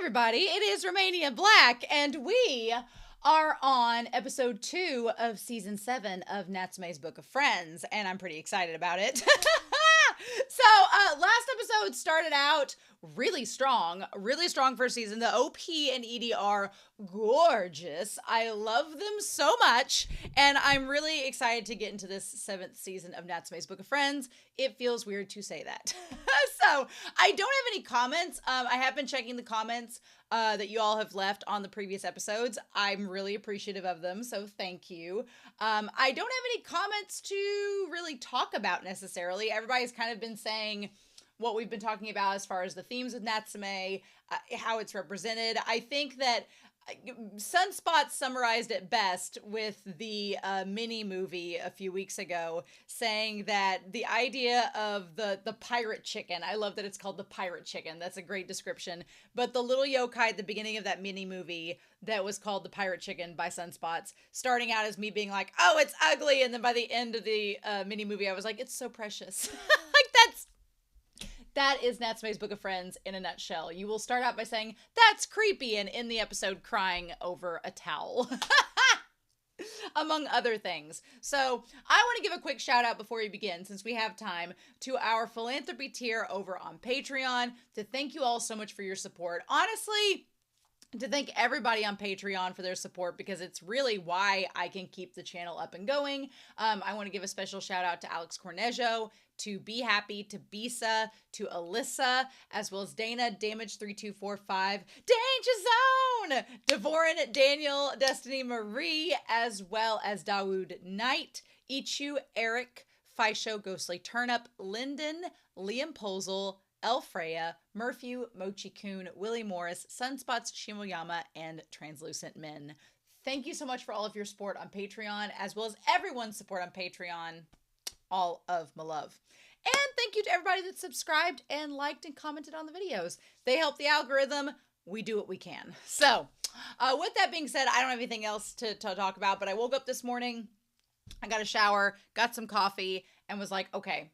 everybody. It is Romania Black, and we are on episode 2 of season 7 of Natsume's Book of Friends, and I'm pretty excited about it. Last episode started out really strong first season. The OP and ED are gorgeous. I love them so much, and I'm really excited to get into this 7th season of Natsume's Book of Friends. It feels weird to say that. So, I don't have any comments. I have been checking the comments that you all have left on the previous episodes. I'm really appreciative of them, so thank you. I don't have any comments to really talk about necessarily. Everybody's kind of been saying what we've been talking about as far as the themes with Natsume, how it's represented. I think that Sunspot summarized it best with the mini movie a few weeks ago, saying that the idea of the pirate chicken, I love that it's called the pirate chicken. That's a great description. But the little yokai at the beginning of that mini movie that was called the pirate chicken by Sunspots, starting out as me being like, oh, it's ugly. And then by the end of the mini movie, I was like, it's so precious. That is Natsume's Book of Friends in a nutshell. You will start out by saying, that's creepy, and end the episode crying over a towel. Among other things. So, I want to give a quick shout out before we begin, since we have time, to our philanthropy tier over on Patreon, to thank you all so much for your support. Honestly, to thank everybody on Patreon for their support, because it's really why I can keep the channel up and going. I want to give a special shout out to Alex Cornejo, to Be Happy, to Bisa, to Alyssa, as well as Dana, Damage3245, Danger Zone, Devorin, Daniel, Destiny Marie, as well as Dawood Knight, Ichu, Eric, Fisho, Ghostly Turnip, Lyndon, Liam Posel, Elfreya, Murphy, Mochi-kun, Willie Morris, Sunspots, Shimoyama, and Translucent Men. Thank you so much for all of your support on Patreon, as well as everyone's support on Patreon. All of my love. And thank you to everybody that subscribed and liked and commented on the videos. They help the algorithm. We do what we can. So, with that being said, I don't have anything else to talk about, but I woke up this morning, I got a shower, got some coffee, and was like, okay,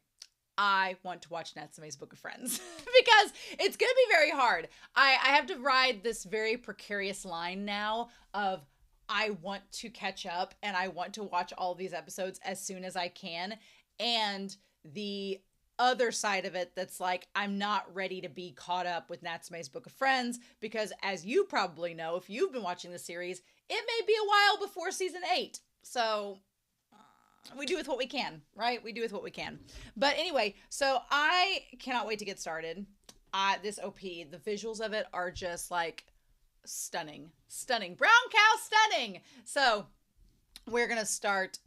I want to watch Natsume's Book of Friends because it's going to be very hard. I have to ride this very precarious line now of I want to catch up and I want to watch all these episodes as soon as I can. And the other side of it that's like, I'm not ready to be caught up with Natsume's Book of Friends because, as you probably know, if you've been watching the series, it may be a while before season 8. So we do with what we can, right? We do with what we can. But anyway, so I cannot wait to get started. This OP, the visuals of it are just like stunning. Brown cow stunning. So we're going to start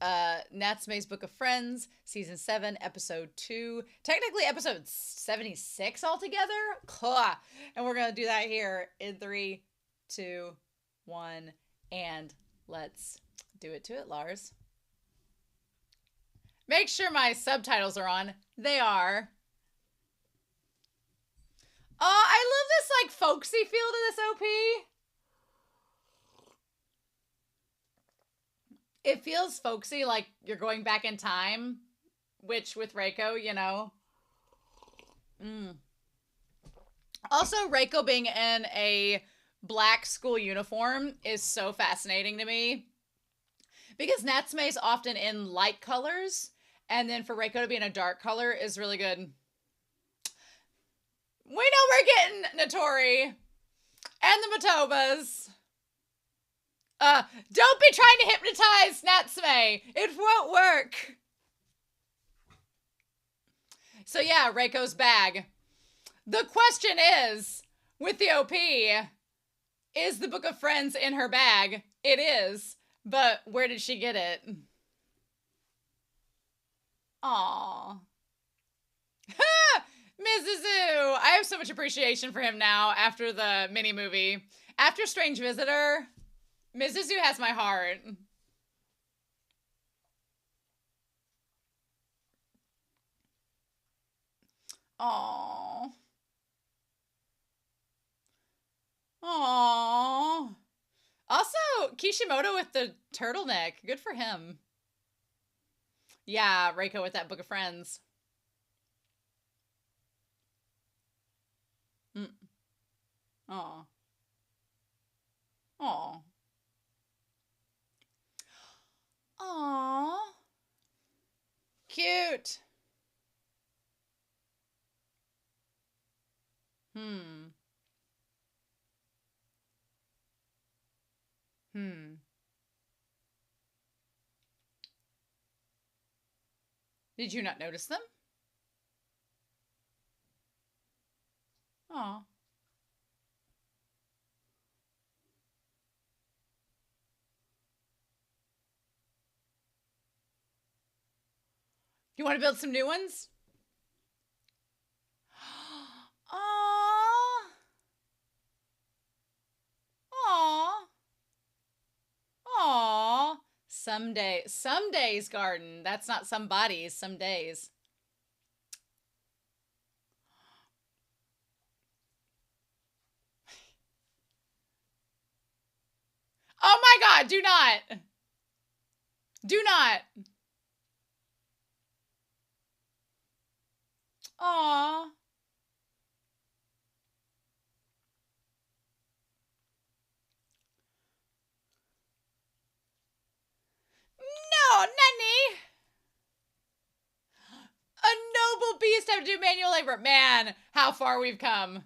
Natsume's Book of Friends, Season 7, Episode 2. Technically, Episode 76 altogether. And we're going to do that here in 3, 2, 1. And let's do it to it, Lars. Make sure my subtitles are on. They are. Oh, I love this, like, folksy feel to this OP. It feels folksy, like you're going back in time, which with Reiko, you know. Also, Reiko being in a black school uniform is so fascinating to me. Because Natsume is often in light colors, and then for Reiko to be in a dark color is really good. We know we're getting Natori and the Matobas. Don't be trying to hypnotize Natsume. It won't work. So yeah, Reiko's bag. The question is, with the OP, is the Book of Friends in her bag? It is. But where did she get it? Aww. Mizuzu! I have so much appreciation for him now after the mini-movie. After Strange Visitor, Mizuzu has my heart. Aww. Aww. Also, Kishimoto with the turtleneck. Good for him. Yeah, Reiko with that Book of Friends. Aw. cute. Hmm. Hmm. Did you not notice them? Aw. You want to build some new ones? Aww. Aww. Aww. Someday. Someday's garden. That's not somebody's. Some days. Oh my god, do not. Do not. Aww. No, Nanny. A noble beast have to do manual labor. Man, how far we've come.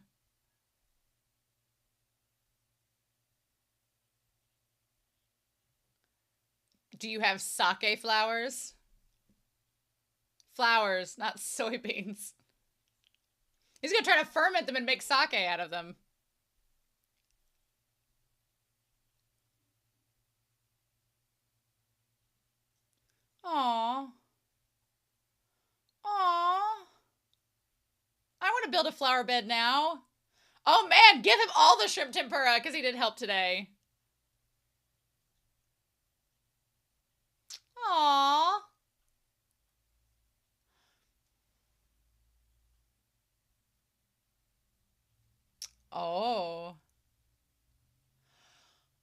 Do you have sake flowers? Flowers, not soybeans. He's gonna try to ferment them and make sake out of them. Aww. Aww. I want to build a flower bed now. Oh man, give him all the shrimp tempura because he did help today. Aww. Oh.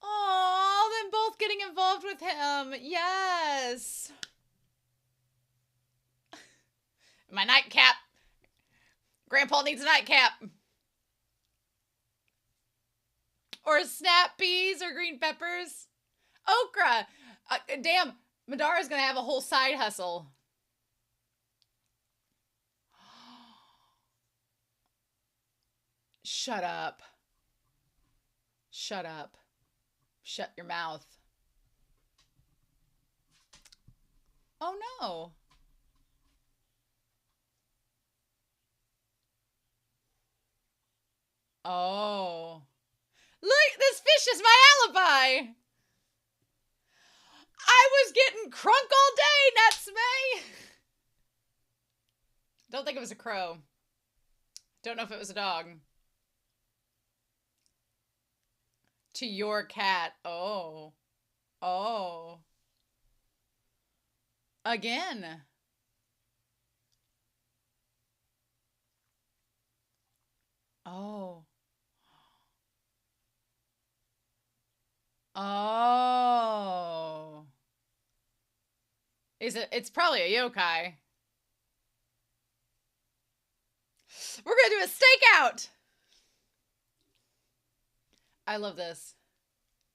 Oh, them both getting involved with him. Yes. My nightcap. Grandpa needs a nightcap. Or snap peas or green peppers. Okra. Damn, Madara's gonna have a whole side hustle. Shut up. Shut up. Shut your mouth. Oh no. Oh. Look, this fish is my alibi. I was getting crunk all day, Natsume. Don't think it was a crow. Don't know if it was a dog. To your cat. Oh. Oh. Again. Oh. Oh. Is it? It's probably a yokai. We're gonna do a stakeout. I love this.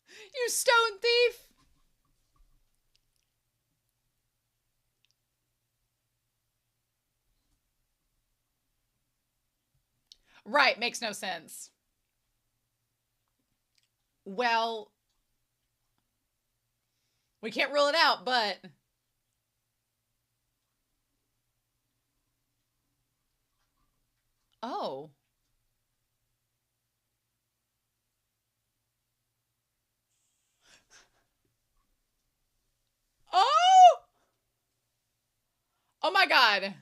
You stone thief. Right, makes no sense. Well, we can't rule it out, but... Oh. Oh! Oh my god.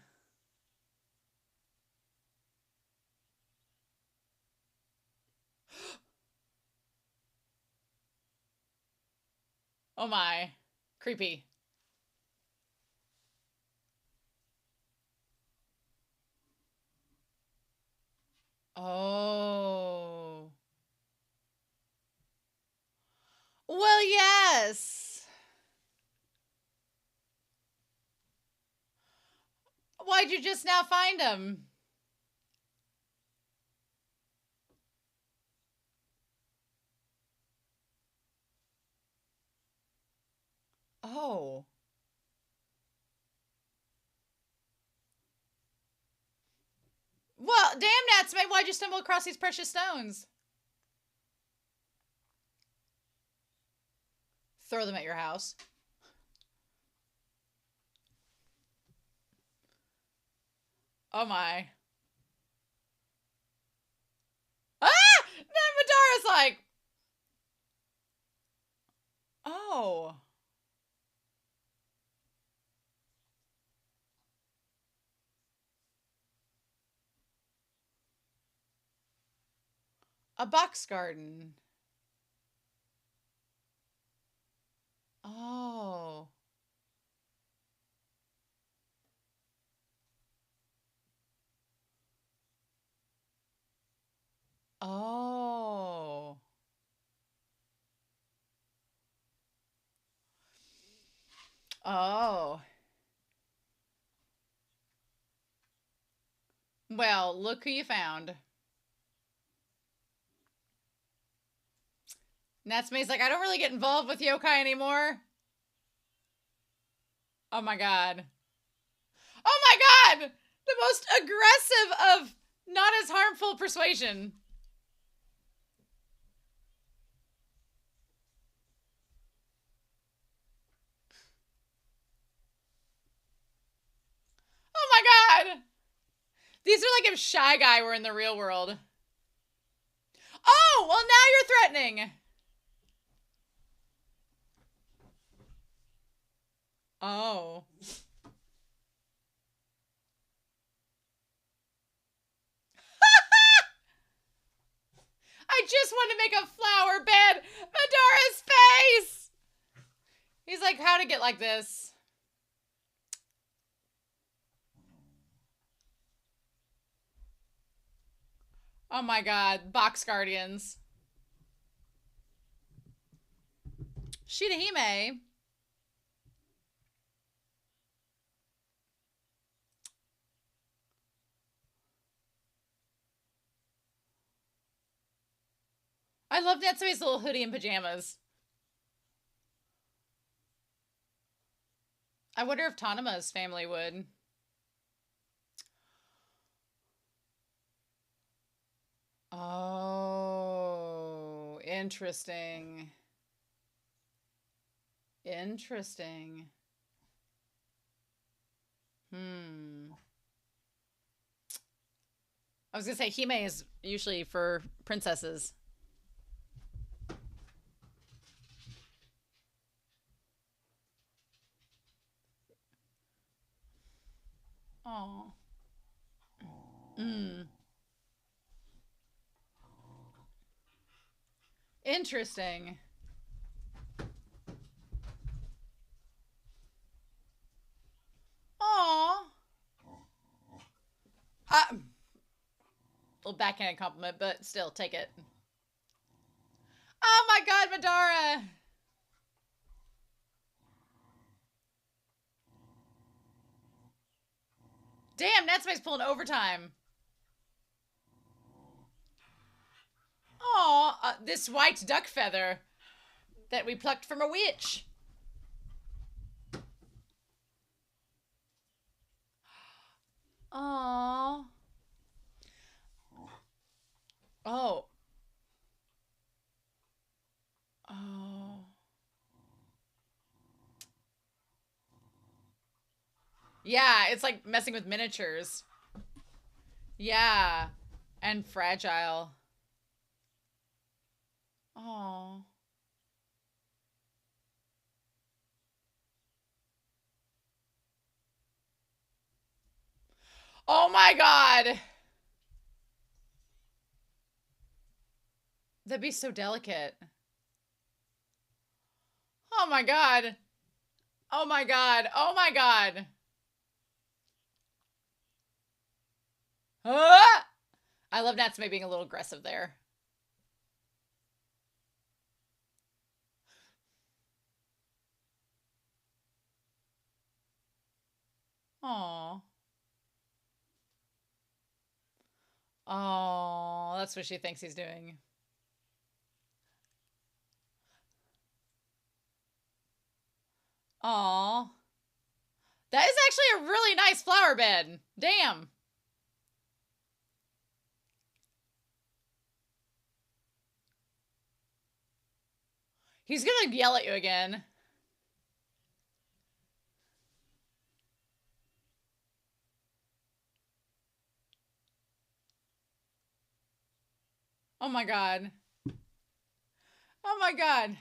Oh my. Creepy. Oh. Well, yes. Why'd you just now find him? Oh. Natsume, why'd you stumble across these precious stones? Throw them at your house. Oh my. Ah! Then Madara's like, oh. A box garden. Oh. Oh. Oh. Well, look who you found. Natsume's like, I don't really get involved with yokai anymore. Oh my god. Oh my god! The most aggressive of not as harmful persuasion. Oh my god! These are like if Shy Guy were in the real world. Oh, well now you're threatening. Oh. I just want to make a flower bed. Madara's face. He's like, how'd it get like this? Oh my god. Box Guardians. Shirahime. I love Natsume's little hoodie and pajamas. I wonder if Tanama's family would. Oh, interesting. Interesting. I was gonna say Hime is usually for princesses. Oh. Interesting. Aw. Little backhanded compliment, but still, take it. Oh my god, Madara! Damn, Natsume's pulling overtime. Aw, this white duck feather that we plucked from a witch. Aww. Oh. Oh. Yeah, it's like messing with miniatures. Yeah. And fragile. Oh. Oh my god. That'd be so delicate. Oh my god. Oh my god. Oh my god. Ah! I love Natsume being a little aggressive there. Aww. Oh, that's what she thinks he's doing. Aw. That is actually a really nice flower bed. Damn. He's gonna yell at you again. Oh my god. Oh my god.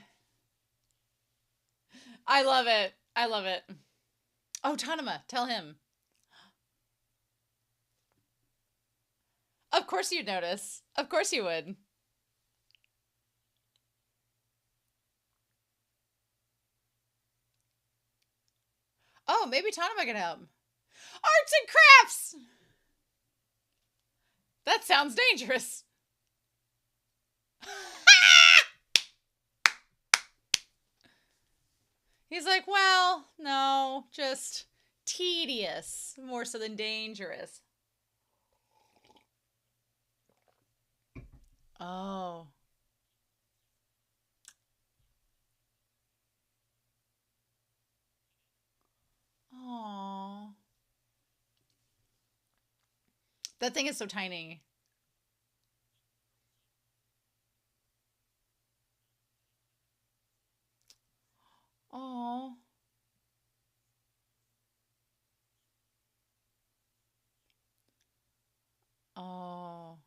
I love it. I love it. Oh, Tanema, tell him. Of course you'd notice. Of course you would. Oh, maybe Tanema can help. Arts and crafts! That sounds dangerous. He's like, well, no, just tedious, more so than dangerous. Oh. Oh. That thing is so tiny. Oh. Oh.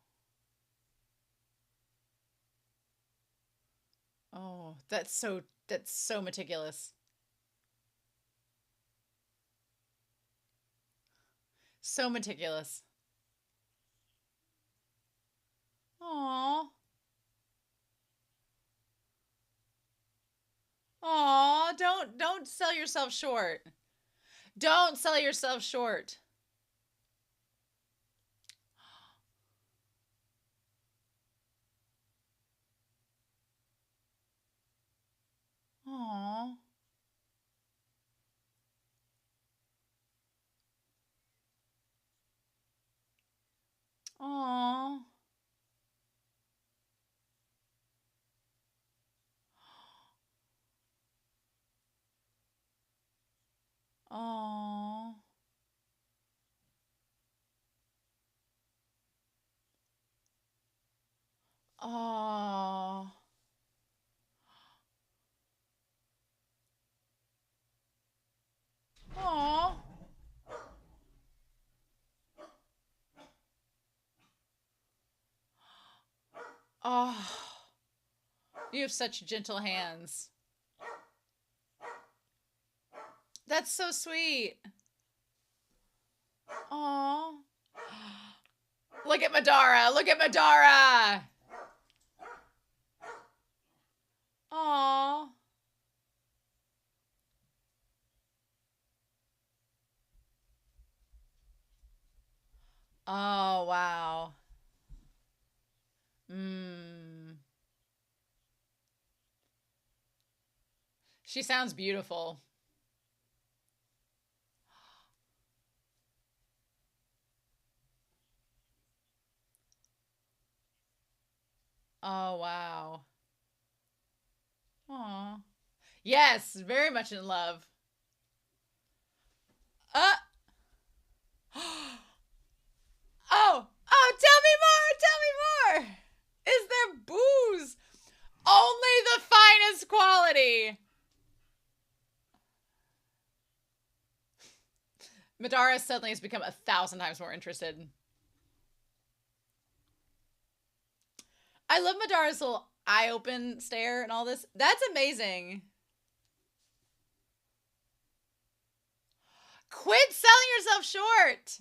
Oh, that's so meticulous. So meticulous. Aw. Aw, don't sell yourself short. Don't sell yourself short. Aw. Aw. Aw. Aw. Aw. Oh, you have such gentle hands. That's so sweet. Aw. Look at Madara. Look at Madara. Aw. Oh, wow. Mmm. She sounds beautiful. Oh, wow. Aw. Yes, very much in love. Uh. Oh, oh, tell me more, tell me more. Is there booze? Only the finest quality. Madara suddenly has become 1,000 times more interested. I love Madara's little eye open stare and all this. That's amazing. Quit selling yourself short.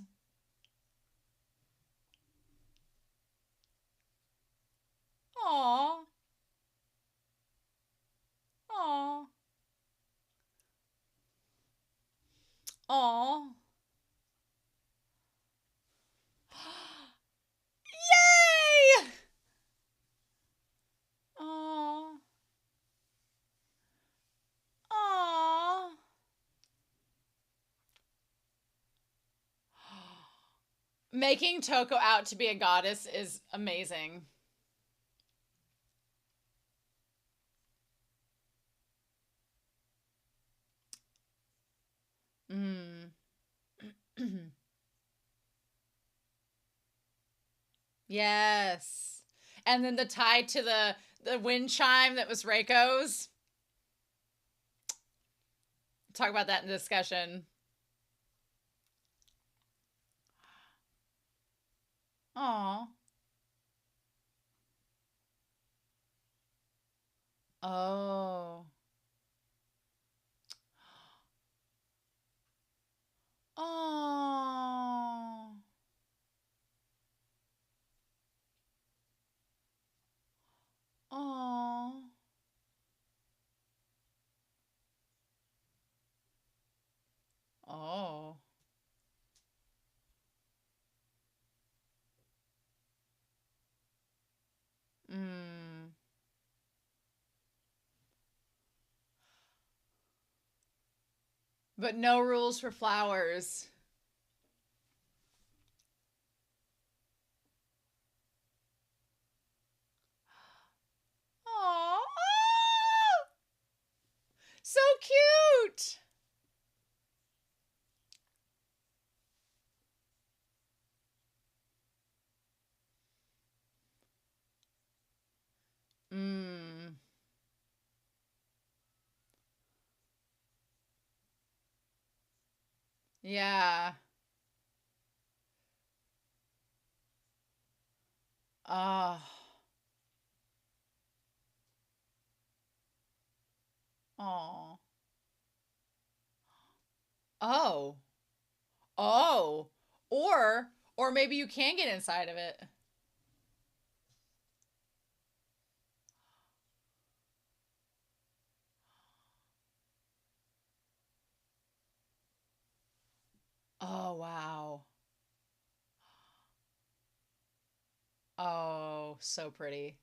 Aww. Aww. Aww. Yay! Aww. Aww. Making Toko out to be a goddess is amazing. Mm. Yes. And then the tie to the wind chime that was Reiko's. talk about that in discussion. Aw. Oh. Oh. Oh. Oh. Mm. But no rules for flowers. Aww. So cute. Mm. Yeah. Oh. Oh. Oh. Oh. Or maybe you can get inside of it. Oh, wow. Oh, so pretty.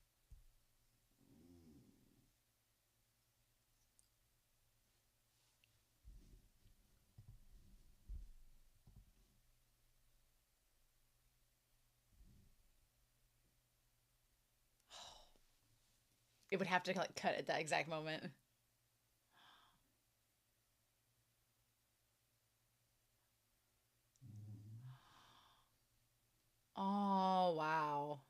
It would have to like cut at that exact moment. Oh, wow.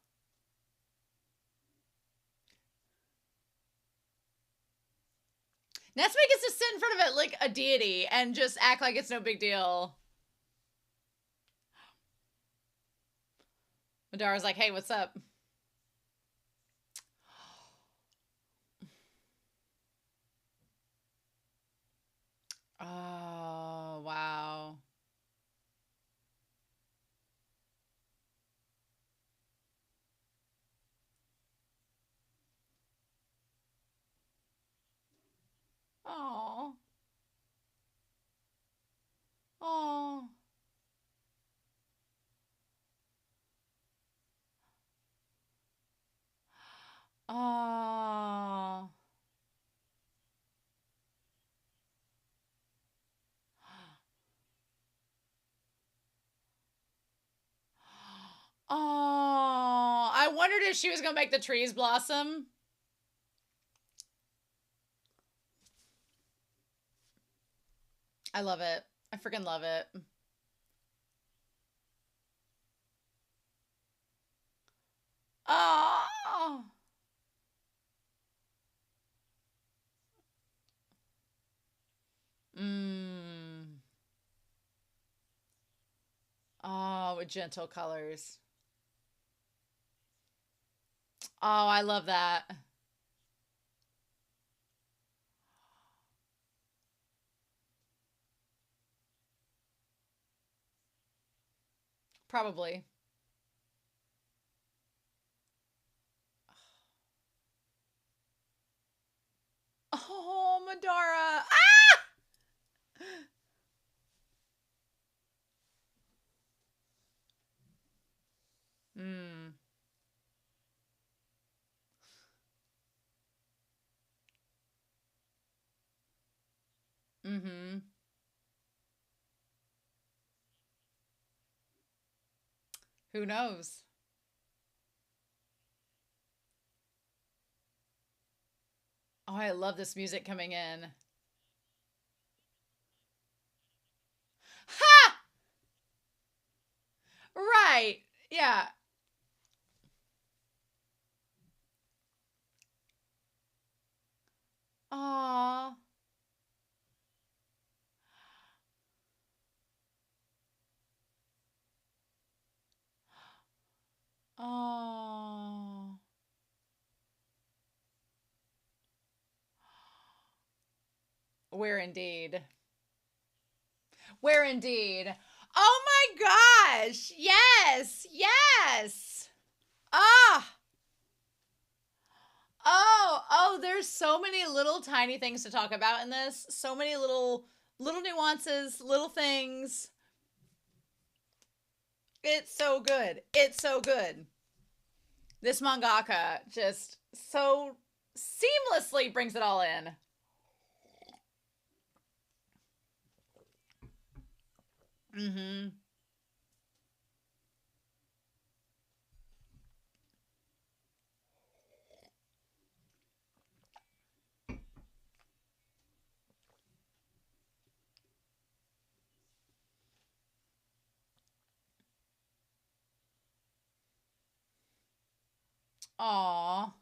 Natsume gets to sit in front of it like a deity and just act like it's no big deal. Madara's like, hey, what's up? Oh, wow. Oh. Oh. Oh. Oh. I wondered if she was going to make the trees blossom. I love it. I freaking love it. Oh. Mmm. Oh, with gentle colors. Oh, I love that. Probably. Oh, Madara. Ah! Mm. Mm-hmm. Who knows? Oh, I love this music coming in. Ha! Right. Yeah. Aw. Oh. Where indeed. Where indeed. Oh my gosh. Yes. Yes. Ah. Oh, there's so many little tiny things to talk about in this. So many little nuances, little things. It's so good. It's so good. This mangaka just so seamlessly brings it all in. Mhm. Aw.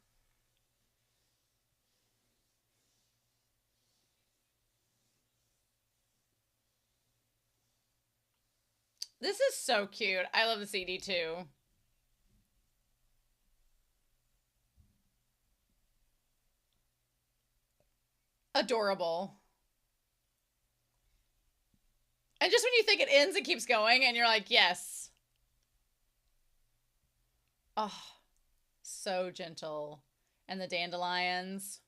This is so cute. I love the CD too. Adorable. And just when you think it ends, it keeps going, and you're like, yes. Oh, so gentle. And the dandelions.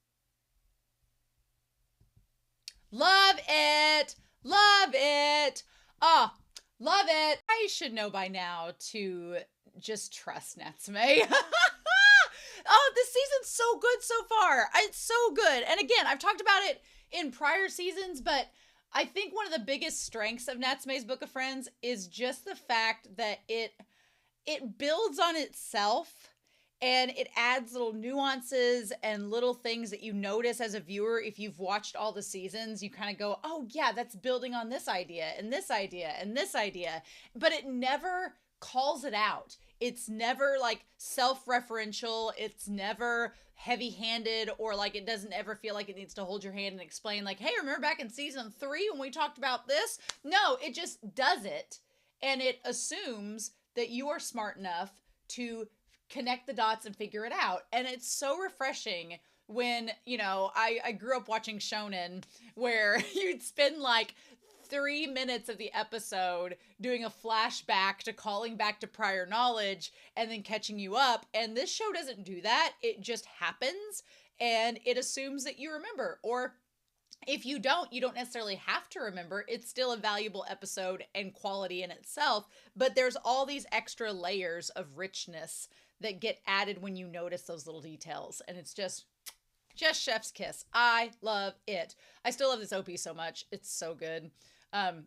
Love it. Love it. Oh, love it. I should know by now to just trust Natsume. Oh, this season's so good so far. It's so good. And again, I've talked about it in prior seasons, but I think one of the biggest strengths of Natsume's Book of Friends is just the fact that it builds on itself and it adds little nuances and little things that you notice as a viewer. If you've watched all the seasons, you kind of go, oh yeah, that's building on this idea and this idea and this idea, but it never calls it out. It's never like self-referential. It's never heavy-handed, or like it doesn't ever feel like it needs to hold your hand and explain like, hey, remember back in season 3 when we talked about this? No, it just does it, and it assumes that you are smart enough to connect the dots and figure it out. And it's so refreshing when, I grew up watching shonen where you'd spend like 3 minutes of the episode doing a flashback to calling back to prior knowledge and then catching you up. And this show doesn't do that. It just happens and it assumes that you remember. Or if you don't, you don't necessarily have to remember. It's still a valuable episode and quality in itself, but there's all these extra layers of richness that get added when you notice those little details. And it's just chef's kiss. I love it. I still love this OP so much. It's so good. Um,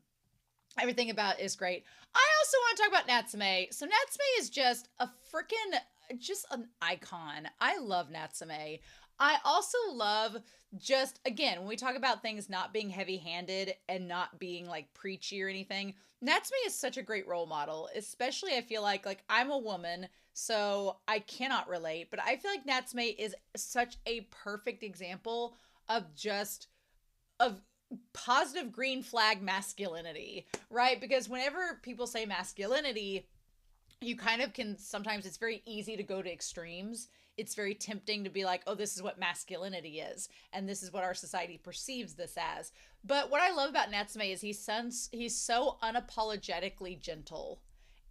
Everything about it is great. I also want to talk about Natsume. So Natsume is just a freaking, just an icon. I love Natsume. I also love just, again, when we talk about things not being heavy handed and not being like preachy or anything, Natsume is such a great role model, especially I feel like I'm a woman, so I cannot relate, but I feel like Natsume is such a perfect example of just, of positive green flag masculinity, right? Because whenever people say masculinity, you kind of can, sometimes it's very easy to go to extremes. It's very tempting to be like, oh, this is what masculinity is, and this is what our society perceives this as. But what I love about Natsume is he's so unapologetically gentle.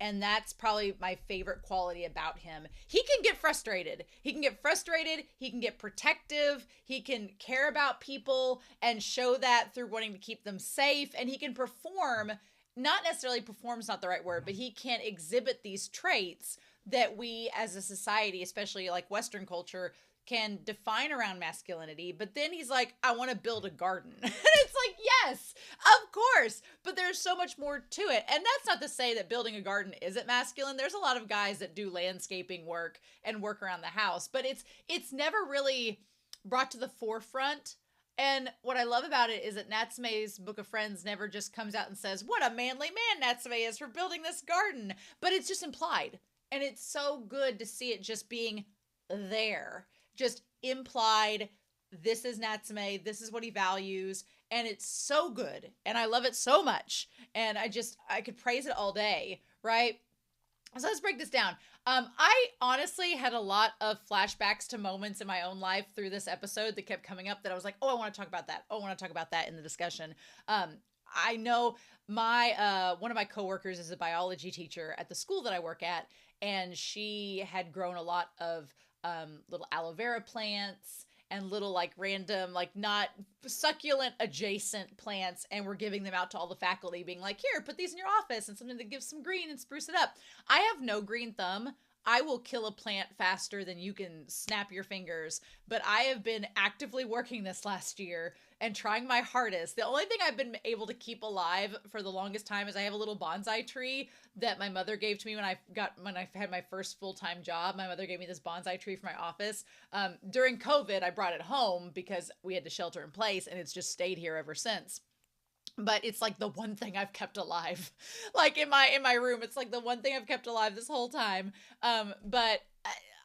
And that's probably my favorite quality about him. He can get frustrated. He can get frustrated. He can get protective. He can care about people and show that through wanting to keep them safe. And he can perform, not necessarily perform's not the right word, but he can exhibit these traits that we as a society, especially like Western culture, can define around masculinity. But then he's like, I want to build a garden. And it's like, yes, of course. But there's so much more to it. And that's not to say that building a garden isn't masculine. There's a lot of guys that do landscaping work and work around the house, but it's never really brought to the forefront. And what I love about it is that Natsume's Book of Friends never just comes out and says, what a manly man Natsume is for building this garden. But it's just implied. And it's so good to see it just being there. Just implied, this is Natsume, this is what he values, and it's so good, and I love it so much, and I could praise it all day, right? So let's break this down. I honestly had a lot of flashbacks to moments in my own life through this episode that kept coming up that I was like, oh, I want to talk about that. Oh, I want to talk about that in the discussion. I know my one of my coworkers is a biology teacher at the school that I work at, and she had grown a lot of little aloe vera plants and little like random like not succulent adjacent plants, and we're giving them out to all the faculty being like, here, put these in your office and something that gives some green and spruce it up. I have no green thumb. I will kill a plant faster than you can snap your fingers, but I have been actively working this last year and trying my hardest. The only thing I've been able to keep alive for the longest time is I have a little bonsai tree that my mother gave to me when I had my first full-time job. My mother gave me this bonsai tree for my office. During COVID, I brought it home because we had to shelter in place, and it's just stayed here ever since. But it's like the one thing I've kept alive. Like in my room, it's like the one thing I've kept alive this whole time. But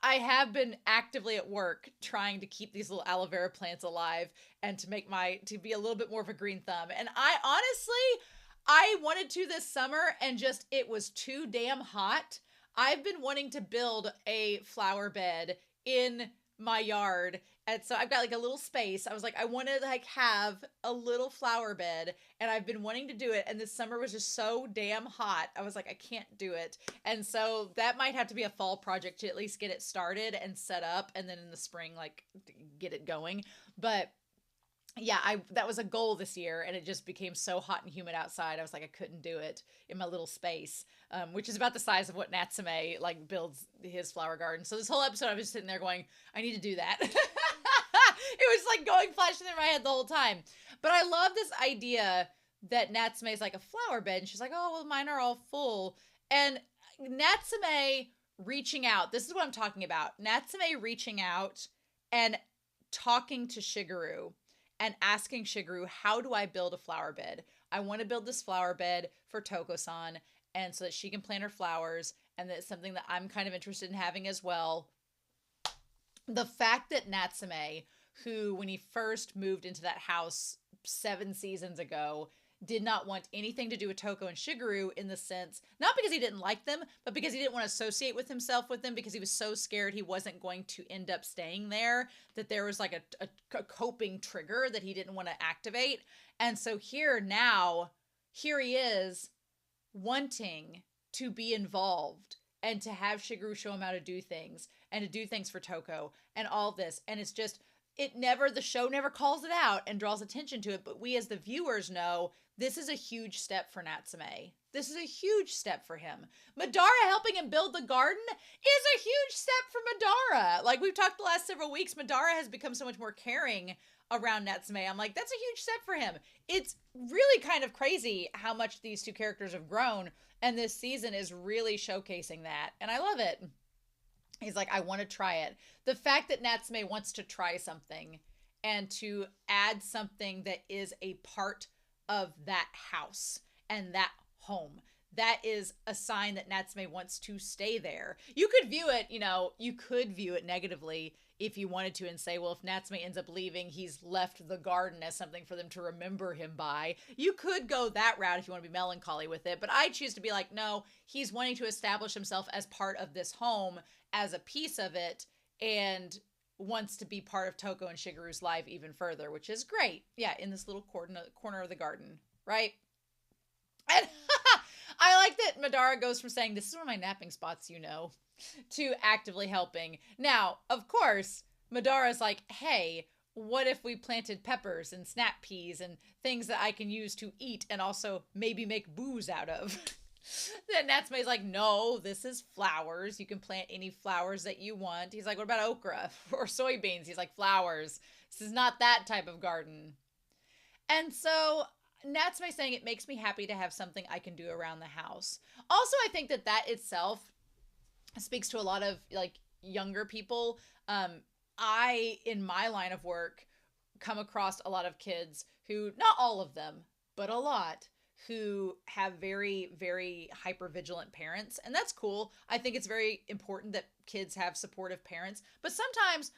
I have been actively at work trying to keep these little aloe vera plants alive and to be a little bit more of a green thumb. And I wanted to this summer, and just it was too damn hot. I've been wanting to build a flower bed in my yard, and so I've got like a little space. I was like, I want to like have a little flower bed, and I've been wanting to do it, and this summer was just so damn hot. I was like, I can't do it. And so that might have to be a fall project to at least get it started and set up, and then in the spring like get it going. But yeah, that was a goal this year, and it just became so hot and humid outside. I was like, I couldn't do it in my little space, which is about the size of what Natsume like builds his flower garden. So this whole episode, I was sitting there going, I need to do that. It was like going flashing through my head the whole time. But I love this idea that Natsume is like a flower bed, and she's like, oh, well, mine are all full. And Natsume reaching out, this is what I'm talking about. Natsume reaching out and talking to Shigeru and asking Shigeru, how do I build a flower bed? I want to build this flower bed for Toko-san, and so that she can plant her flowers, and that's something that I'm kind of interested in having as well. The fact that Natsume, who when he first moved into that house 7 seasons ago, did not want anything to do with Toko and Shigeru, in the sense, not because he didn't like them, but because he didn't want to associate with himself with them, because he was so scared he wasn't going to end up staying there, that there was like a coping trigger that he didn't want to activate. And so here he is wanting to be involved and to have Shigeru show him how to do things and to do things for Toko and all this. And it's just, the show never calls it out and draws attention to it, but we as the viewers know this is a huge step for Natsume. This is a huge step for him. Madara helping him build the garden is a huge step for Madara. Like we've talked the last several weeks, Madara has become so much more caring around Natsume. I'm like, that's a huge step for him. It's really kind of crazy how much these two characters have grown, and this season is really showcasing that, and I love it. He's like, I want to try it. The fact that Natsume wants to try something and to add something that is a part of that house and that home, that is a sign that Natsume wants to stay there. You could view it negatively if you wanted to and say, well, if Natsume ends up leaving, he's left the garden as something for them to remember him by. You could go that route if you want to be melancholy with it, but I choose to be like, no, he's wanting to establish himself as part of this home, as a piece of it, and wants to be part of Toko and Shigeru's life even further, which is great. Yeah, in this little corner of the garden, right? And I like that Madara goes from saying, this is one of my napping spots, to actively helping. Now, of course, Madara's like, hey, what if we planted peppers and snap peas and things that I can use to eat and also maybe make booze out of? Then Natsume's like, no, this is flowers. You can plant any flowers that you want. He's like, what about okra or soybeans? He's like, flowers. This is not that type of garden. And so Natsume's saying, it makes me happy to have something I can do around the house. Also, I think that itself speaks to a lot of like younger people. I, in my line of work, come across a lot of kids who, not all of them, but a lot, who have very, very hyper-vigilant parents. And that's cool. I think it's very important that kids have supportive parents. But sometimes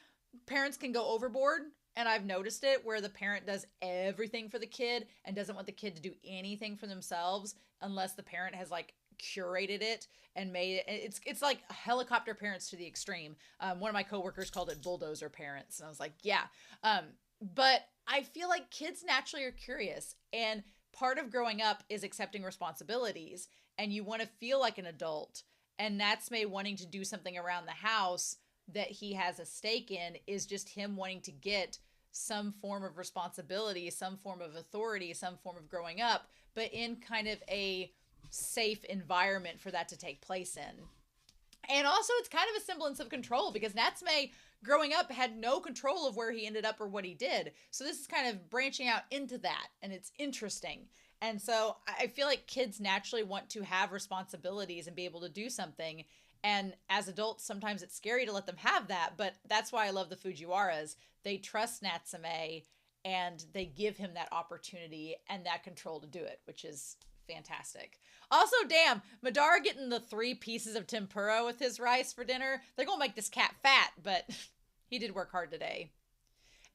parents can go overboard. And I've noticed it where the parent does everything for the kid and doesn't want the kid to do anything for themselves unless the parent has like curated it and made it. It's like helicopter parents to the extreme. One of my coworkers called it bulldozer parents, and I was like, yeah. But I feel like kids naturally are curious, and part of growing up is accepting responsibilities, and you want to feel like an adult. And Natsume wanting to do something around the house that he has a stake in is just him wanting to get some form of responsibility, some form of authority, some form of growing up, but in kind of a safe environment for that to take place in. And also, it's kind of a semblance of control, because Natsume, growing up, had no control of where he ended up or what he did. So this is kind of branching out into that, and it's interesting. And so I feel like kids naturally want to have responsibilities and be able to do something. And as adults, sometimes it's scary to let them have that. But that's why I love the Fujiwaras. They trust Natsume, and they give him that opportunity and that control to do it, which is fantastic. Also, damn, Madara getting the 3 pieces of tempura with his rice for dinner. They're going to make this cat fat, but he did work hard today.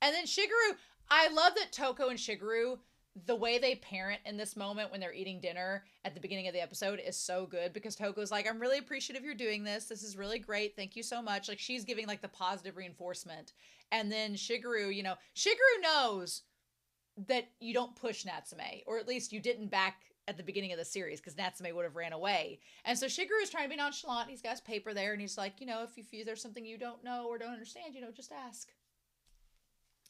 And then Shigeru, I love that Toko and Shigeru, the way they parent in this moment when they're eating dinner at the beginning of the episode is so good, because Toko's like, I'm really appreciative you're doing this. This is really great. Thank you so much. Like, she's giving like the positive reinforcement. And then Shigeru, Shigeru knows that you don't push Natsume, or at least you didn't back at the beginning of the series, because Natsume would have ran away. And so Shigeru is trying to be nonchalant. He's got his paper there, and he's like, if you feel there's something you don't know or don't understand, just ask.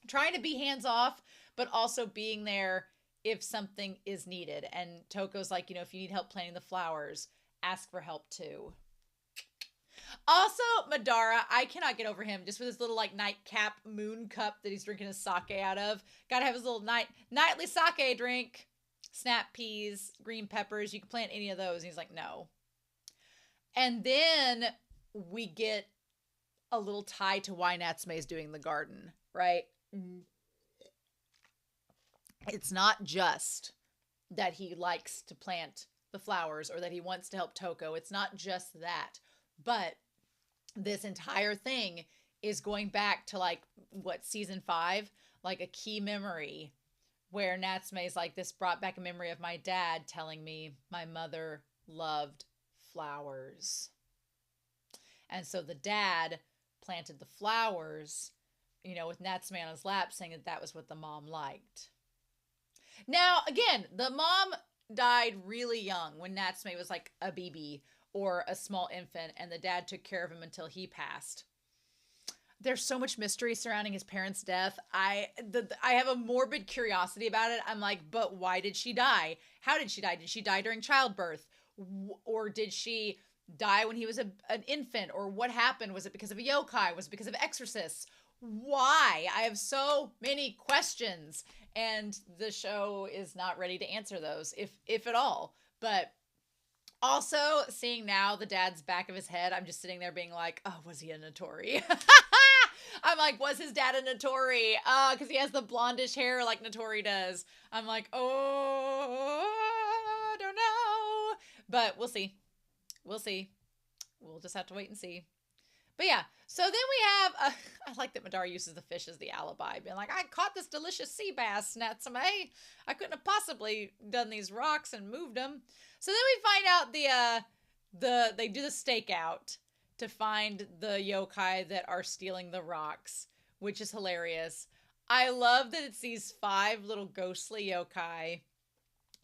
Trying to be hands off, but also being there if something is needed. And Toko's like, if you need help planting the flowers, ask for help too. Also, Madara, I cannot get over him, just with his little like nightcap moon cup that he's drinking his sake out of. Gotta have his little nightly sake drink. Snap peas, green peppers, you can plant any of those. And he's like, no. And then we get a little tie to why Natsume is doing the garden, right? It's not just that he likes to plant the flowers or that he wants to help Toko. It's not just that. But this entire thing is going back to like, season 5? Like a key memory where Natsume's like, this brought back a memory of my dad telling me my mother loved flowers. And so the dad planted the flowers, with Natsume on his lap, saying that was what the mom liked. Now, again, the mom died really young when Natsume was like a baby or a small infant, and the dad took care of him until he passed. There's so much mystery surrounding his parents' death. I have a morbid curiosity about it. I'm like, but why did she die? How did she die? Did she die during childbirth? Or did she die when he was an infant? Or what happened? Was it because of a yokai? Was it because of exorcists? Why? I have so many questions, and the show is not ready to answer those, if at all. But also, seeing now the dad's back of his head, I'm just sitting there being like, oh, was he a Notori? I'm like, was his dad a Notori? Because he has the blondish hair like Notori does. I'm like, oh, I don't know. But we'll see. We'll see. We'll just have to wait and see. But yeah, so then we have, I like that Madara uses the fish as the alibi, being like, I caught this delicious sea bass, Natsume. I couldn't have possibly done these rocks and moved them. So then we find out they do the stakeout to find the yokai that are stealing the rocks, which is hilarious. I love that it's these 5 little ghostly yokai.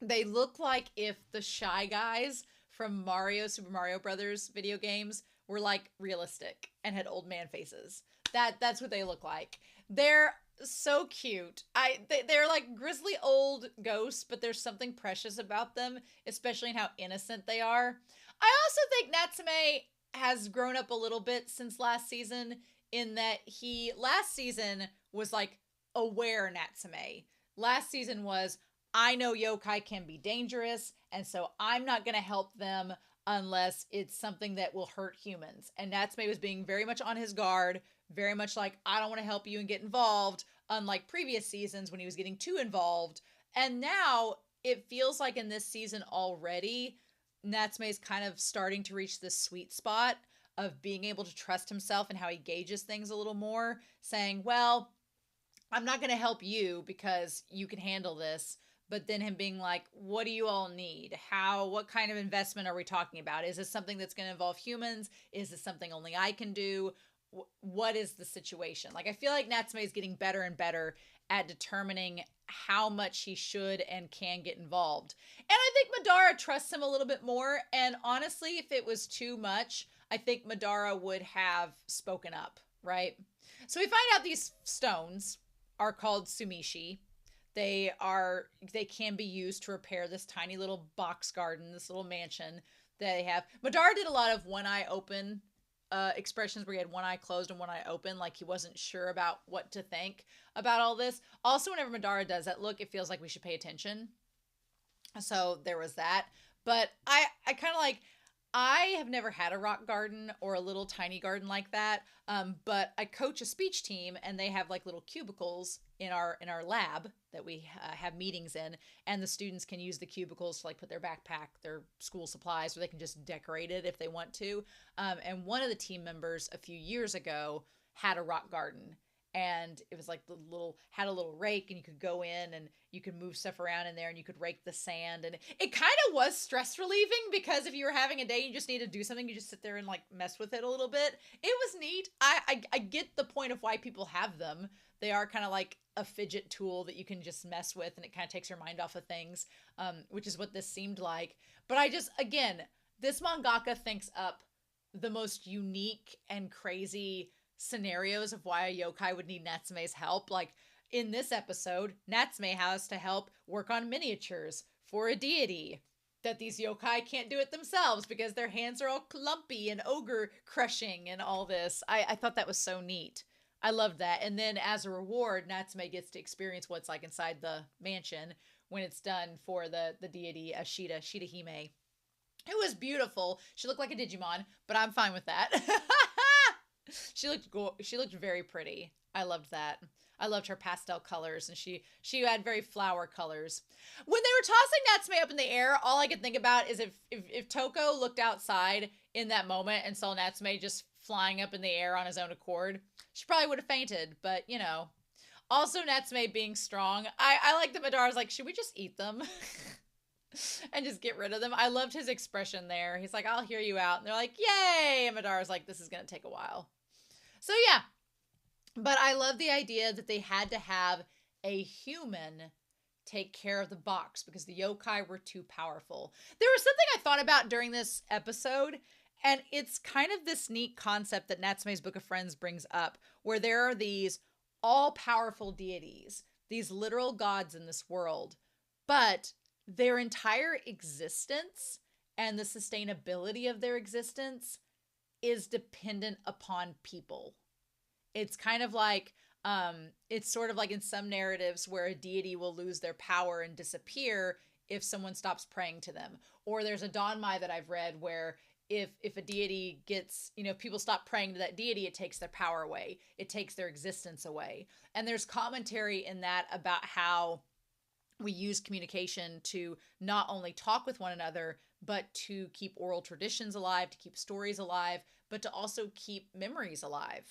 They look like if the Shy Guys from Super Mario Brothers video games were like realistic and had old man faces. That's what they look like. They're so cute. They're like grizzly old ghosts, but there's something precious about them, especially in how innocent they are. I also think Natsume has grown up a little bit since last season, in that last season was like aware Natsume. Last season was, I know yokai can be dangerous, and so I'm not going to help them unless it's something that will hurt humans. And Natsume was being very much on his guard, very much like, I don't want to help you and get involved, unlike previous seasons when he was getting too involved. And now it feels like in this season already, Natsume is kind of starting to reach this sweet spot of being able to trust himself and how he gauges things a little more, saying, well, I'm not going to help you because you can handle this, but then him being like, what do you all need? What kind of investment are we talking about? Is this something that's going to involve humans? Is this something only I can do? What is the situation? Like, I feel like Natsume is getting better and better at determining how much he should and can get involved. And I think Madara trusts him a little bit more. And honestly, if it was too much, I think Madara would have spoken up, right? So we find out these stones are called Sumishi. They can be used to repair this tiny little box garden, this little mansion that they have. Madara did a lot of one eye open expressions where he had one eye closed and one eye open, like he wasn't sure about what to think about all this. Also, whenever Madara does that look, it feels like we should pay attention. So there was that. But I kind of like, I have never had a rock garden or a little tiny garden like that. But I coach a speech team, and they have like little cubicles in our lab that we have meetings in, and the students can use the cubicles to like put their backpack, their school supplies, or they can just decorate it if they want to. And one of the team members a few years ago had a rock garden, and it was like had a little rake, and you could go in and you could move stuff around in there, and you could rake the sand, and it kind of was stress relieving, because if you were having a day you just need to do something, you just sit there and like mess with it a little bit. It was neat. I get the point of why people have them. They are kind of like a fidget tool that you can just mess with, and it kind of takes your mind off of things, which is what this seemed like. But again, this mangaka thinks up the most unique and crazy scenarios of why a yokai would need Natsume's help. Like in this episode, Natsume has to help work on miniatures for a deity that these yokai can't do it themselves because their hands are all clumpy and ogre crushing and all this. I thought that was so neat. I loved that. And then as a reward, Natsume gets to experience what's like inside the mansion when it's done for the deity Shidahime. It was beautiful. She looked like a Digimon, but I'm fine with that. She looked very pretty. I loved that. I loved her pastel colors, and she had very flower colors. When they were tossing Natsume up in the air, all I could think about is if Toko looked outside in that moment and saw Natsume just flying up in the air on his own accord, she probably would have fainted, but you know. Also, Natsume being strong. I like that Madara's like, should we just eat them? And just get rid of them? I loved his expression there. He's like, I'll hear you out. And they're like, yay! And Madara's like, this is going to take a while. So yeah. But I love the idea that they had to have a human take care of the box because the yokai were too powerful. There was something I thought about during this episode, and it's kind of this neat concept that Natsume's Book of Friends brings up, where there are these all-powerful deities, these literal gods in this world, but their entire existence and the sustainability of their existence is dependent upon people. It's kind of like, it's sort of like in some narratives where a deity will lose their power and disappear if someone stops praying to them. Or there's a Danmai that I've read where if a deity gets, if people stop praying to that deity, it takes their power away. It takes their existence away. And there's commentary in that about how we use communication to not only talk with one another, but to keep oral traditions alive, to keep stories alive, but to also keep memories alive,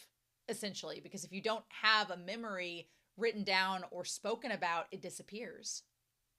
essentially. Because if you don't have a memory written down or spoken about, it disappears,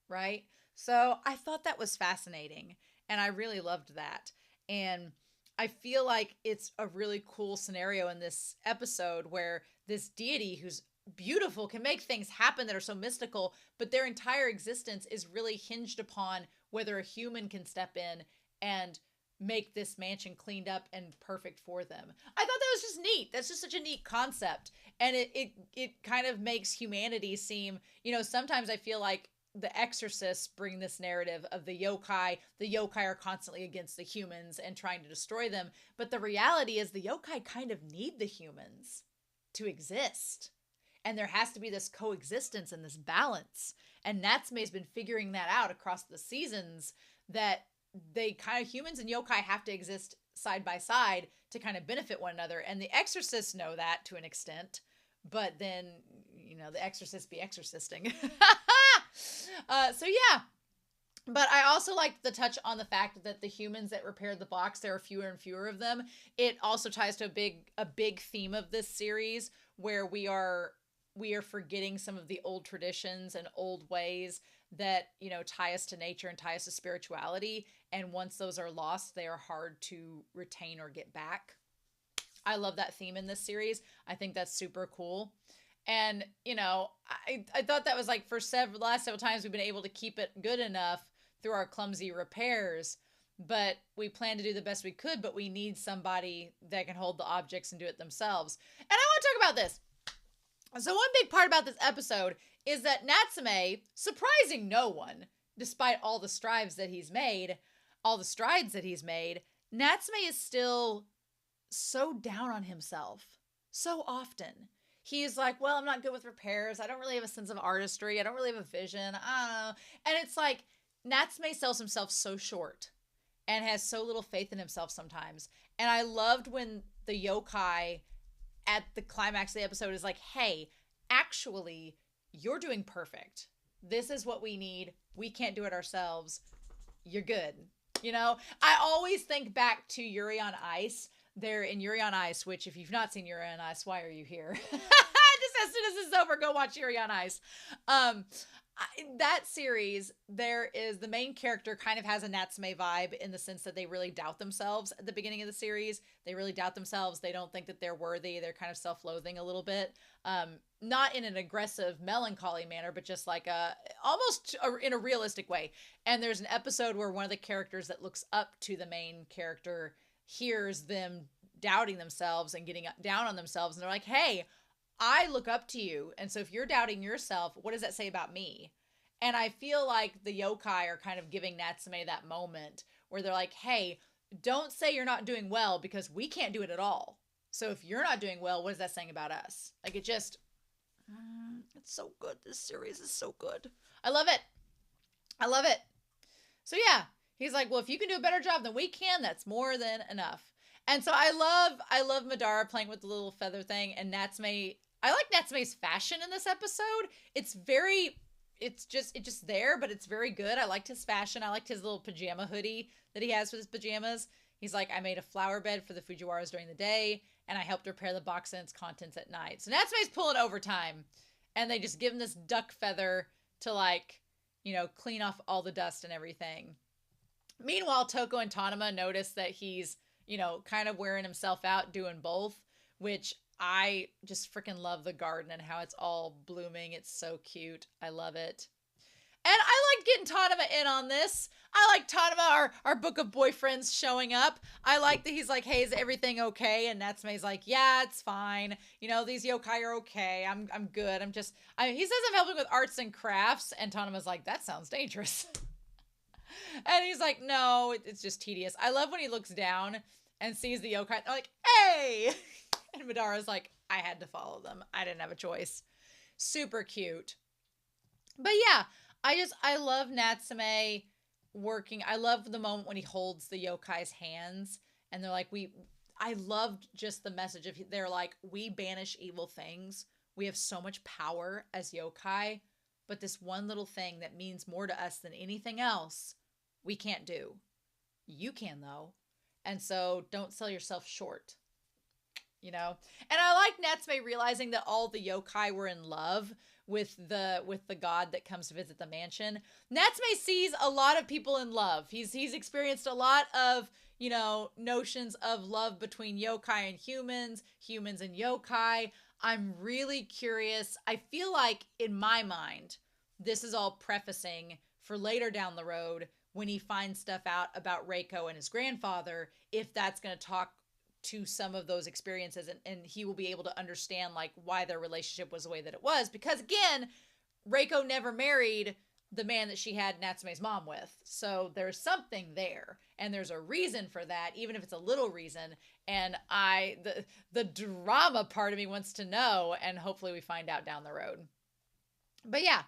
right? So I thought that was fascinating, and I really loved that. And I feel like it's a really cool scenario in this episode where this deity who's beautiful can make things happen that are so mystical, but their entire existence is really hinged upon whether a human can step in and make this mansion cleaned up and perfect for them. I thought that was just neat. That's just such a neat concept. And it kind of makes humanity seem, sometimes I feel like the exorcists bring this narrative of the yokai. The yokai are constantly against the humans and trying to destroy them. But the reality is the yokai kind of need the humans to exist. And there has to be this coexistence and this balance. And Natsume's been figuring that out across the seasons, that they kind of, humans and yokai have to exist side by side to kind of benefit one another. And the exorcists know that to an extent, but then, the exorcists be exorcisting. So yeah. But I also liked the touch on the fact that the humans that repaired the box, there are fewer and fewer of them. It also ties to a big theme of this series where we are we are forgetting some of the old traditions and old ways that, you know, tie us to nature and tie us to spirituality. And once those are lost, they are hard to retain or get back. I love that theme in this series. I think that's super cool. And, you know, I thought that was like for last several times we've been able to keep it good enough through our clumsy repairs, but we plan to do the best we could, but we need somebody that can hold the objects and do it themselves. And I want to talk about this. So one big part about this episode is that Natsume, surprising no one, despite all the strides that he's made, Natsume is still so down on himself so often. He's like, well, I'm not good with repairs. I don't really have a sense of artistry. I don't really have a vision. I don't know. And it's like Natsume sells himself so short and has so little faith in himself sometimes. And I loved when the yokai at the climax of the episode is like, hey, actually, you're doing perfect. This is what we need. We can't do it ourselves. You're good. You know, I always think back to Yuri on Ice. They're in Yuri on Ice, which if you've not seen Yuri on Ice, why are you here? Just as soon as it's over, go watch Yuri on Ice. That series, there is the main character kind of has a Natsume vibe in the sense that they really doubt themselves at the beginning of the series. They really doubt themselves. They don't think that they're worthy. They're kind of self-loathing a little bit. Not in an aggressive, melancholy manner, but just like almost in a realistic way. And there's an episode where one of the characters that looks up to the main character hears them doubting themselves and getting down on themselves. And they're like, hey, I look up to you. And so if you're doubting yourself, what does that say about me? And I feel like the yokai are kind of giving Natsume that moment where they're like, hey, don't say you're not doing well because we can't do it at all. So if you're not doing well, what is that saying about us? Like it just, it's so good. This series is so good. I love it. I love it. So yeah, he's like, well, if you can do a better job than we can, that's more than enough. And so I love Madara playing with the little feather thing, and Natsume. I like Natsume's fashion in this episode. It's just there, but it's very good. I liked his fashion. I liked his little pajama hoodie that he has with his pajamas. He's like, I made a flower bed for the Fujiwaras during the day, and I helped repair the box and its contents at night. So Natsume's pulling overtime, and they just give him this duck feather to, like, you know, clean off all the dust and everything. Meanwhile, Toko and Tanuma notice that he's, you know, kind of wearing himself out doing both, which I just freaking love the garden and how it's all blooming. It's so cute. I love it. And I like getting Tanuma in on this. I like Tanuma, our book of boyfriends, showing up. I like that he's like, hey, is everything okay? And Natsume's like, yeah, it's fine. You know, these yokai are okay. I'm good. He says I'm helping with arts and crafts. And Tanuma's like, that sounds dangerous. And he's like, no, it's just tedious. I love when he looks down and sees the yokai. They're like, hey! And Madara's like, I had to follow them. I didn't have a choice. Super cute. But yeah, I love Natsume working. I love the moment when he holds the yokai's hands and they're like, I loved just the message of, they're like, we banish evil things. We have so much power as yokai, but this one little thing that means more to us than anything else, we can't do. You can though. And so don't sell yourself short. You know? And I like Natsume realizing that all the yokai were in love with the god that comes to visit the mansion. Natsume sees a lot of people in love. He's experienced a lot of, you know, notions of love between yokai and humans and yokai. I'm really curious. I feel like in my mind, this is all prefacing for later down the road when he finds stuff out about Reiko and his grandfather, if that's going to talk to some of those experiences and he will be able to understand like why their relationship was the way that it was. Because again, Reiko never married the man that she had Natsume's mom with. So there's something there and there's a reason for that, even if it's a little reason. And the drama part of me wants to know, and hopefully we find out down the road. But yeah.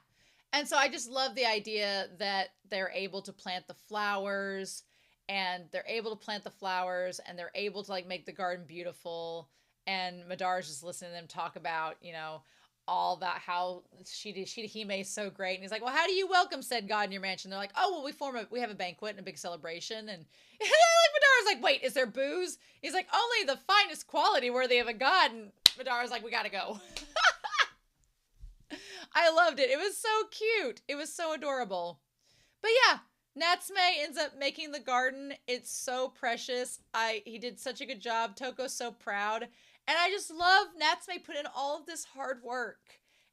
And so I just love the idea that they're able to plant the flowers and they're able to like make the garden beautiful. And Madara's just listening to them talk about, you know, all about how Shidahime is so great. And he's like, well, how do you welcome said god in your mansion? They're like, oh, well, we have a banquet and a big celebration. And like Madara's like, wait, is there booze? He's like, only the finest quality worthy of a god. And Madara's like, we gotta go. I loved it. It was so cute. It was so adorable. But yeah, Natsume ends up making the garden. It's so precious. He did such a good job. Toko's so proud. And I just love Natsume put in all of this hard work.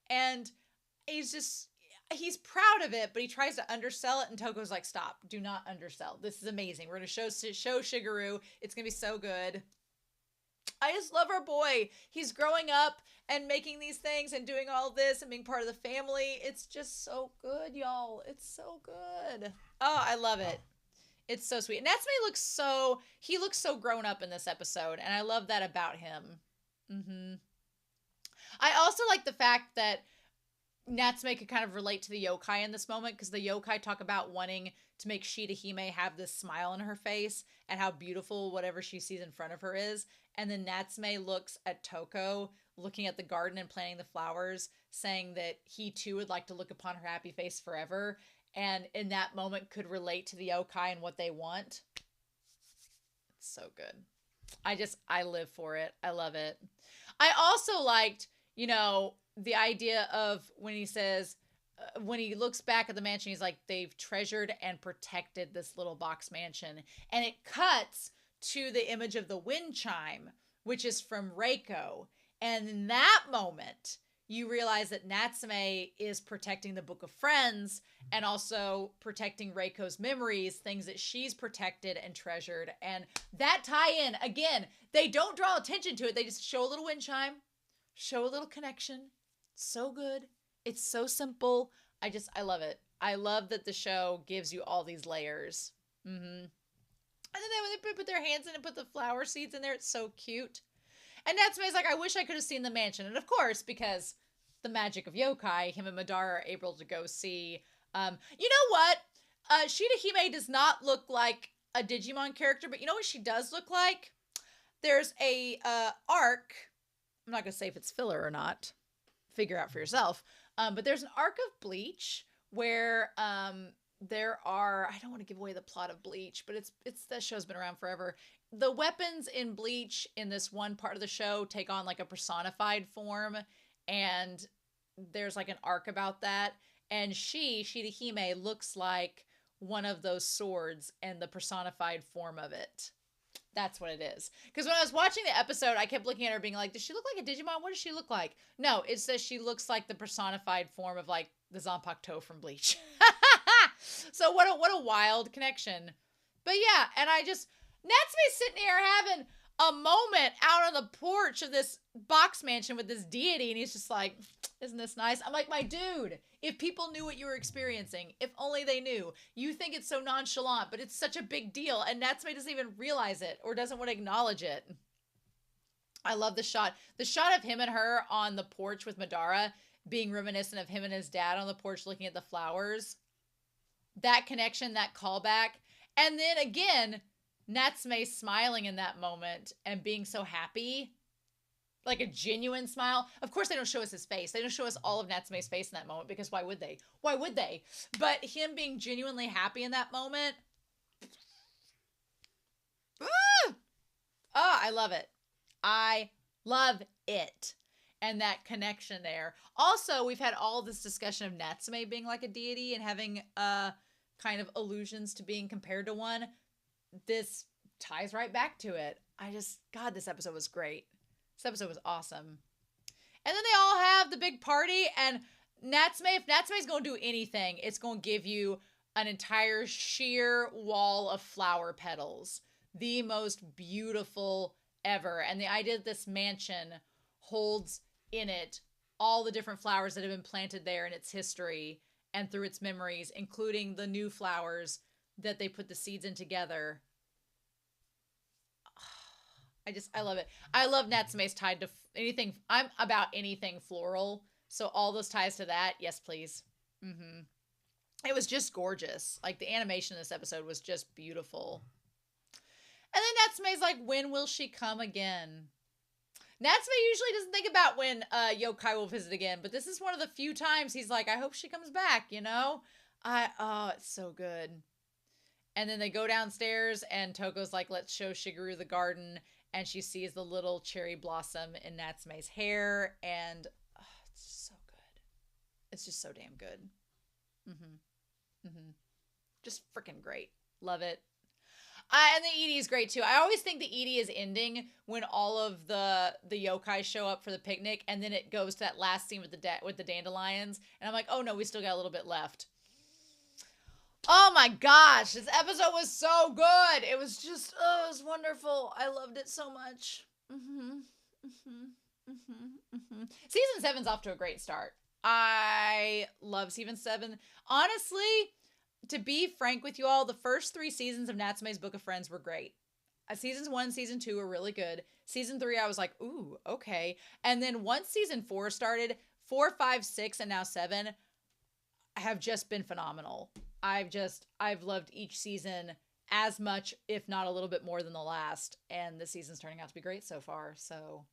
And he's proud of it, but he tries to undersell it, and Toko's like, stop, do not undersell. This is amazing. We're going to show Shigeru. It's going to be so good. I just love our boy. He's growing up and making these things and doing all this and being part of the family. It's just so good, y'all. It's so good. Oh, I love it. It's so sweet. And Natsume looks so grown up in this episode, and I love that about him. I also like the fact that Natsume could kind of relate to the yokai in this moment, because the yokai talk about wanting to make Shirahime have this smile on her face and how beautiful whatever she sees in front of her is. And then Natsume looks at Toko, looking at the garden and planting the flowers, saying that he too would like to look upon her happy face forever. And in that moment could relate to the yokai and what they want. It's so good. I live for it. I love it. I also liked, the idea of when he says, when he looks back at the mansion, he's like, they've treasured and protected this little box mansion. And it cuts to the image of the wind chime, which is from Reiko. And in that moment, you realize that Natsume is protecting the Book of Friends and also protecting Reiko's memories, things that she's protected and treasured. And that tie-in, again, they don't draw attention to it. They just show a little wind chime, show a little connection. So good. It's so simple. I love it. I love that the show gives you all these layers. And then when they put their hands in and put the flower seeds in there, it's so cute. And Natsume's like, I wish I could have seen the mansion. And of course, because the magic of yokai, him and Madara are able to go see. You know what? Shirahime does not look like a Digimon character, but you know what she does look like? There's a arc. I'm not going to say if it's filler or not. Figure out for yourself. But there's an arc of Bleach where there are, I don't want to give away the plot of Bleach, but it's that show's been around forever. The weapons in Bleach in this one part of the show take on like a personified form, and there's like an arc about that. And Shirahime, looks like one of those swords and the personified form of it. That's what it is. Because when I was watching the episode, I kept looking at her being like, does she look like a Digimon? What does she look like? No, it says she looks like the personified form of like the Zanpakuto from Bleach. So what a wild connection. But yeah, and Natsume's sitting here having a moment out on the porch of this box mansion with this deity, and he's just like, isn't this nice? I'm like, my dude, if people knew what you were experiencing, if only they knew. You think it's so nonchalant, but it's such a big deal, and Natsume doesn't even realize it or doesn't want to acknowledge it. I love the shot. The shot of him and her on the porch with Madara being reminiscent of him and his dad on the porch looking at the flowers. That connection, that callback. And then again, Natsume smiling in that moment and being so happy. Like a genuine smile. Of course, they don't show us his face. They don't show us all of Natsume's face in that moment, because why would they? Why would they? But him being genuinely happy in that moment. Ah! Oh, I love it. I love it. And that connection there. Also, we've had all this discussion of Natsume being like a deity and having kind of allusions to being compared to one. This ties right back to it. God, this episode was great. This episode was awesome. And then they all have the big party, and if Natsume's going to do anything, it's going to give you an entire sheer wall of flower petals. The most beautiful ever. And the idea that this mansion holds in it all the different flowers that have been planted there in its history and through its memories, including the new flowers that they put the seeds in together. I love it. I love Natsume's tied to anything. I'm about anything floral. So all those ties to that. Yes, please. It was just gorgeous. Like the animation in this episode was just beautiful. And then Natsume's like, when will she come again? Natsume usually doesn't think about when yokai will visit again, but this is one of the few times he's like, I hope she comes back, it's so good. And then they go downstairs and Toko's like, let's show Shigeru the garden. And she sees the little cherry blossom in Natsume's hair. And it's just so good. It's just so damn good. Just freaking great. Love it. And the Edie is great too. I always think the Edie is ending when all of the yokai show up for the picnic, and then it goes to that last scene with the dandelions, and I'm like, oh no, we still got a little bit left. Oh my gosh, this episode was so good. It was just, oh, it was wonderful. I loved it so much. Season 7's off to a great start. I love season 7. Honestly, to be frank with you all, the first 3 seasons of Natsume's Book of Friends were great. Seasons 1, season 2 were really good. Season 3, I was like, ooh, okay. And then once season 4 started, 4, 5, 6, and now 7 have just been phenomenal. I've loved each season as much, if not a little bit more than the last. And the season's turning out to be great so far. So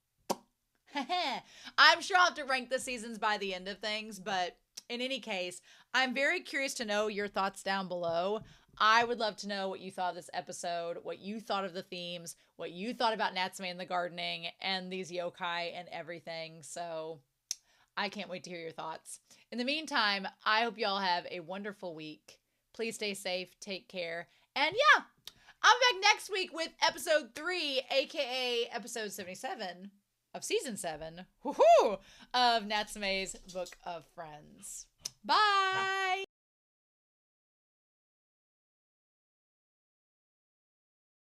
I'm sure I'll have to rank the seasons by the end of things. But in any case, I'm very curious to know your thoughts down below. I would love to know what you thought of this episode, what you thought of the themes, what you thought about Natsume and the gardening and these yokai and everything. So I can't wait to hear your thoughts. In the meantime, I hope y'all have a wonderful week. Please stay safe, take care, and yeah, I'll be back next week with episode 3, aka episode 77 of season 7 of Natsume's Book of Friends. Bye!